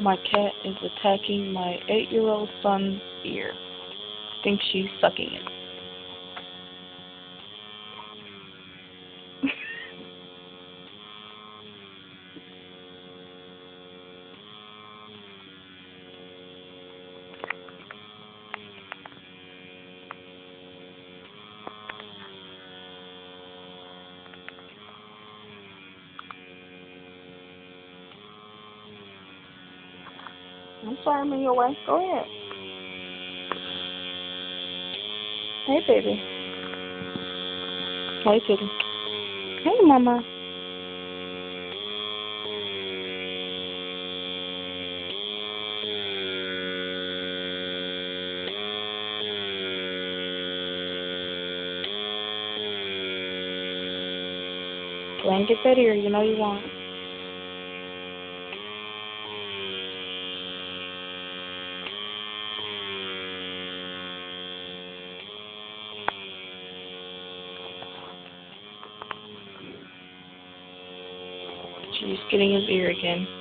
My cat is attacking my 8-year-old son's ear. Thinks she's sucking it. I'm sorry, I'm in your way. Go ahead. Hey, baby. Hey, kitty. Hey, mama. Go and get that ear. You know you want it. She's getting his ear again.